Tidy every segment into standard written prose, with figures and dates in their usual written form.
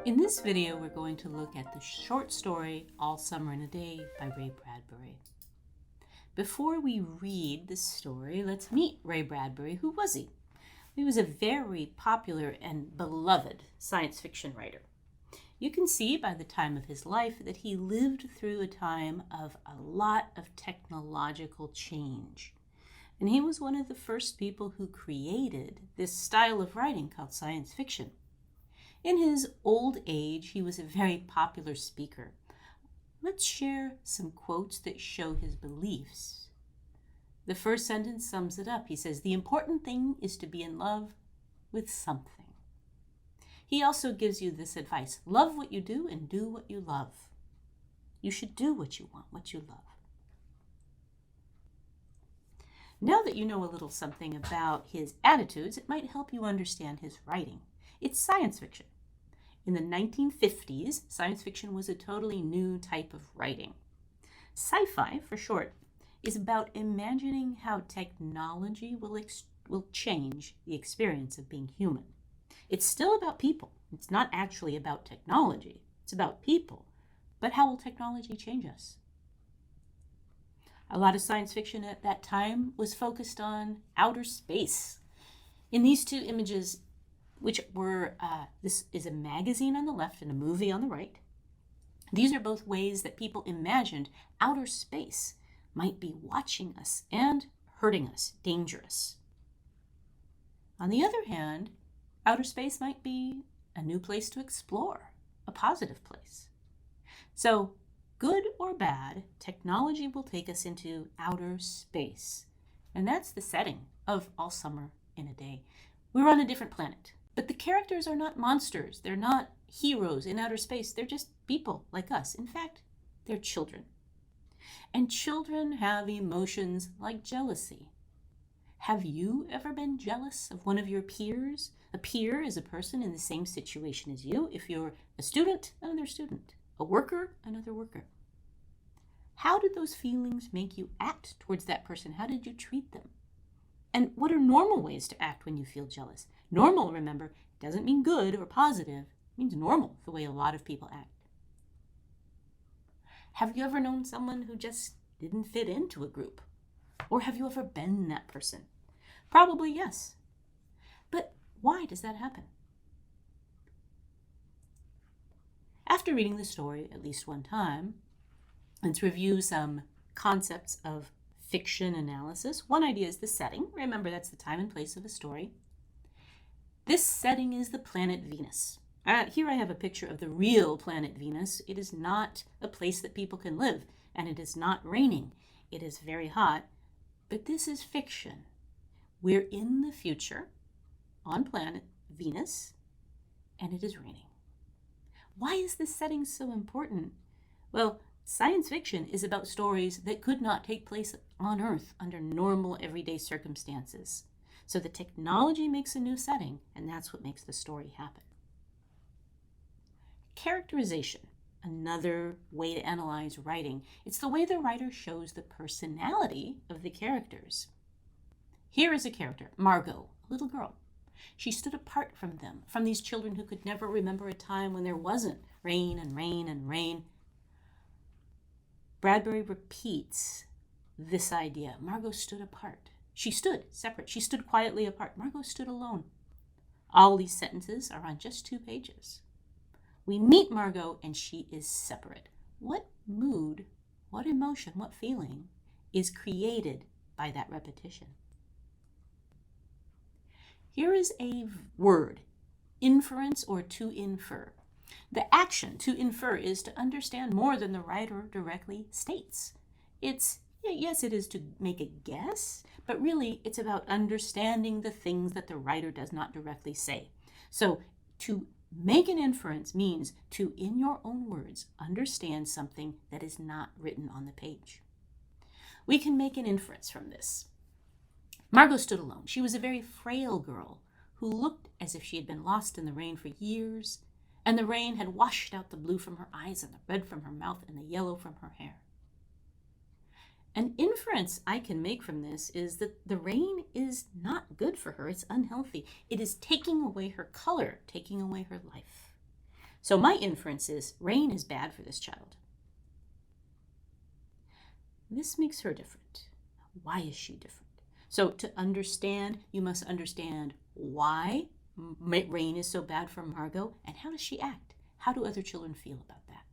In this video, we're going to look at the short story All Summer in a Day by Ray Bradbury. Before we read this story, let's meet Ray Bradbury. Who was he? He was a very popular and beloved science fiction writer. You can see by the time of his life that he lived through a time of a lot of technological change. And he was one of the first people who created this style of writing called science fiction. In his old age, he was a very popular speaker. Let's share some quotes that show his beliefs. The first sentence sums it up. He says, "The important thing is to be in love with something." He also gives you this advice: love what you do and do what you love. You should do what you want, what you love. Now that you know a little something about his attitudes, it might help you understand his writing. It's science fiction. In the 1950s, science fiction was a totally new type of writing. Sci-fi, for short, is about imagining how technology will change the experience of being human. It's still about people. It's not actually about technology. It's about people. But how will technology change us? A lot of science fiction at that time was focused on outer space. In these two images, which were, this is a magazine on the left and a movie on the right. These are both ways that people imagined outer space might be watching us and hurting us, dangerous. On the other hand, outer space might be a new place to explore, a positive place. So, good or bad, technology will take us into outer space. And that's the setting of All Summer in a Day. We're on a different planet. But the characters are not monsters. They're not heroes in outer space. They're just people like us. In fact, they're children. And children have emotions like jealousy. Have you ever been jealous of one of your peers? A peer is a person in the same situation as you. If you're a student, another student. A worker, another worker. How did those feelings make you act towards that person? How did you treat them? And what are normal ways to act when you feel jealous? Normal, remember, doesn't mean good or positive. It means normal, the way a lot of people act. Have you ever known someone who just didn't fit into a group? Or have you ever been that person? Probably yes. But why does that happen? After reading the story at least one time, let's review some concepts of fiction analysis. One idea is the setting. Remember, that's the time and place of a story. This setting is the planet Venus. Here I have a picture of the real planet Venus. It is not a place that people can live, and it is not raining. It is very hot, but this is fiction. We're in the future on planet Venus, and it is raining. Why is this setting so important? Well, science fiction is about stories that could not take place on Earth under normal everyday circumstances. So the technology makes a new setting, and that's what makes the story happen. Characterization, another way to analyze writing. It's the way the writer shows the personality of the characters. Here is a character, Margot, a little girl. She stood apart from them, from these children who could never remember a time when there wasn't rain and rain and rain. Bradbury repeats this idea. Margot stood apart. She stood separate. She stood quietly apart. Margot stood alone. All these sentences are on just 2 pages. We meet Margot and she is separate. What mood, what emotion, what feeling is created by that repetition? Here is a word, inference or to infer. The action to infer is to understand more than the writer directly states. Yes, it is to make a guess, but really it's about understanding the things that the writer does not directly say. So to make an inference means to, in your own words, understand something that is not written on the page. We can make an inference from this. Margot stood alone. She was a very frail girl who looked as if she had been lost in the rain for years, and the rain had washed out the blue from her eyes and the red from her mouth and the yellow from her hair. An inference I can make from this is that the rain is not good for her. It's unhealthy. It is taking away her color, taking away her life. So my inference is rain is bad for this child. This makes her different. Why is she different? So to understand, you must understand why rain is so bad for Margot, and how does she act? How do other children feel about that?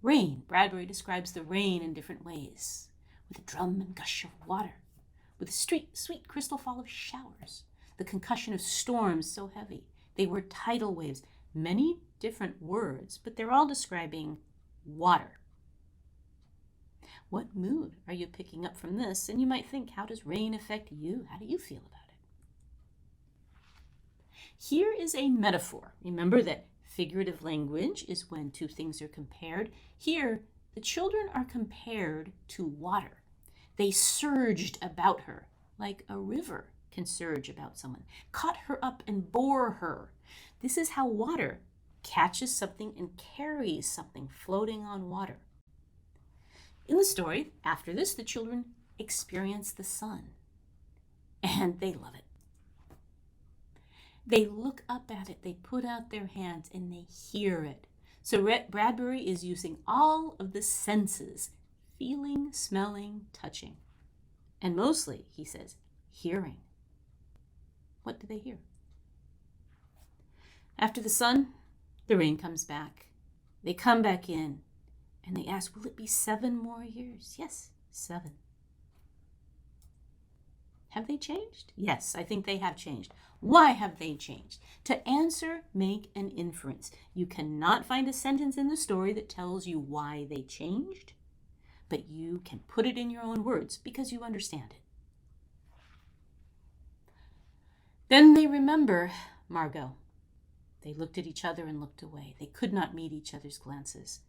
Rain. Bradbury describes the rain in different ways, with a drum and gush of water, with a sweet crystal fall of showers, the concussion of storms so heavy. They were tidal waves. Many different words, but they're all describing water. What mood are you picking up from this? And you might think, how does rain affect you? How do you feel about it? Here is a metaphor. Remember that figurative language is when two things are compared. Here, the children are compared to water. They surged about her like a river can surge about someone, caught her up and bore her. This is how water catches something and carries something floating on water. In the story, after this, the children experience the sun, and they love it. They look up at it, they put out their hands, and they hear it. So Bradbury is using all of the senses, feeling, smelling, touching. And mostly, he says, hearing. What do they hear? After the sun, the rain comes back. They come back in, and they ask, will it be 7 more years? Yes, 7. Have they changed? Yes, I think they have changed. Why have they changed? To answer, make an inference. You cannot find a sentence in the story that tells you why they changed, but you can put it in your own words because you understand it. Then they remember Margot. They looked at each other and looked away. They could not meet each other's glances.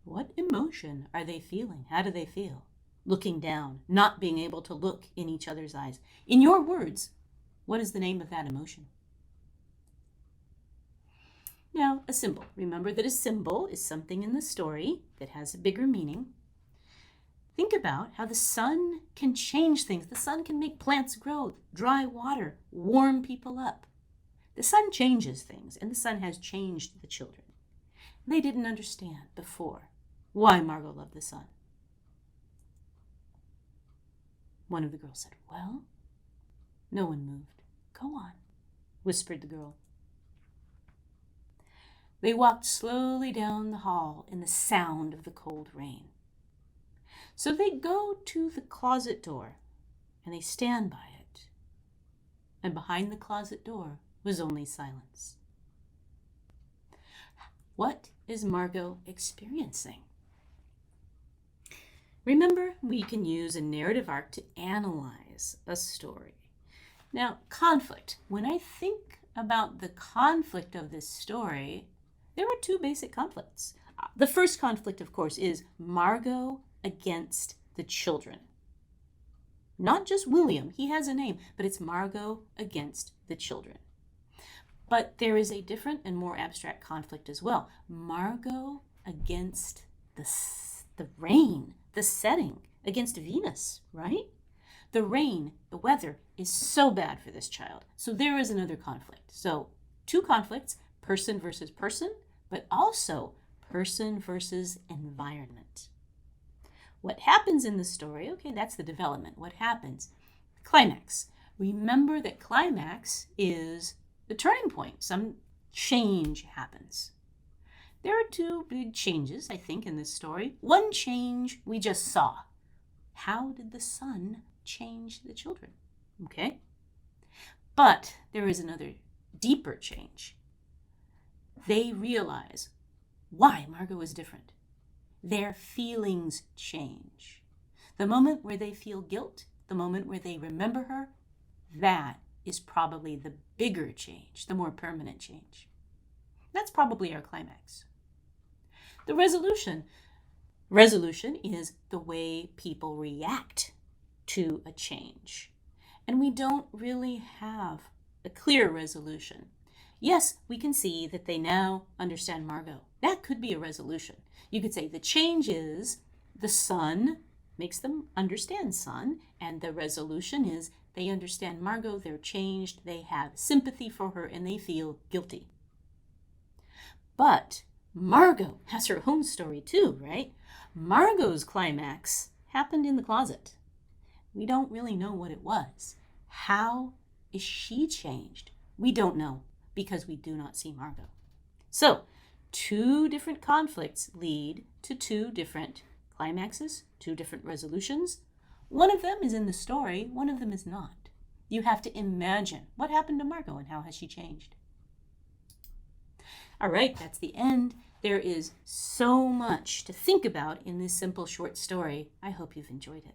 What emotion are they feeling? How do they feel? Looking down, not being able to look in each other's eyes. In your words, what is the name of that emotion? Now, a symbol. Remember that a symbol is something in the story that has a bigger meaning. Think about how the sun can change things. The sun can make plants grow, dry water, warm people up. The sun changes things, and the sun has changed the children. They didn't understand before why Margot loved the sun. One of the girls said, well, no one moved. Go on, whispered the girl. They walked slowly down the hall in the sound of the cold rain. So they go to the closet door, and they stand by it. And behind the closet door was only silence. What is Margot experiencing? Remember, we can use a narrative arc to analyze a story. Now, conflict. When I think about the conflict of this story, there are 2 basic conflicts. The first conflict, of course, is Margot against the children. Not just William, he has a name, but it's Margot against the children. But there is a different and more abstract conflict as well. Margot against the rain, the setting, against Venus, right? The rain, the weather is so bad for this child. So there is another conflict. So 2 conflicts, person versus person, but also person versus environment. What happens in the story, okay, that's the development. What happens? Climax. Remember that climax is the turning point. Some change happens. There are 2 big changes, I think, in this story. One change we just saw. How did the sun change the children? Okay? But there is another deeper change. They realize why Margot is different. Their feelings change. The moment where they feel guilt, the moment where they remember her, that is probably the bigger change, the more permanent change. That's probably our climax. The resolution. Resolution is the way people react to a change. And we don't really have a clear resolution. Yes, we can see that they now understand Margot. That could be a resolution. You could say the change is the sun makes them understand sun, and the resolution is They understand Margot, they're changed, they have sympathy for her, and they feel guilty. But Margot has her own story too, right? Margot's climax happened in the closet. We don't really know what it was. How is she changed? We don't know because we do not see Margot. So, two different conflicts lead to two different climaxes, two different resolutions. One of them is in the story, one of them is not. You have to imagine what happened to Margot and how has she changed. All right, that's the end. There is so much to think about in this simple short story. I hope you've enjoyed it.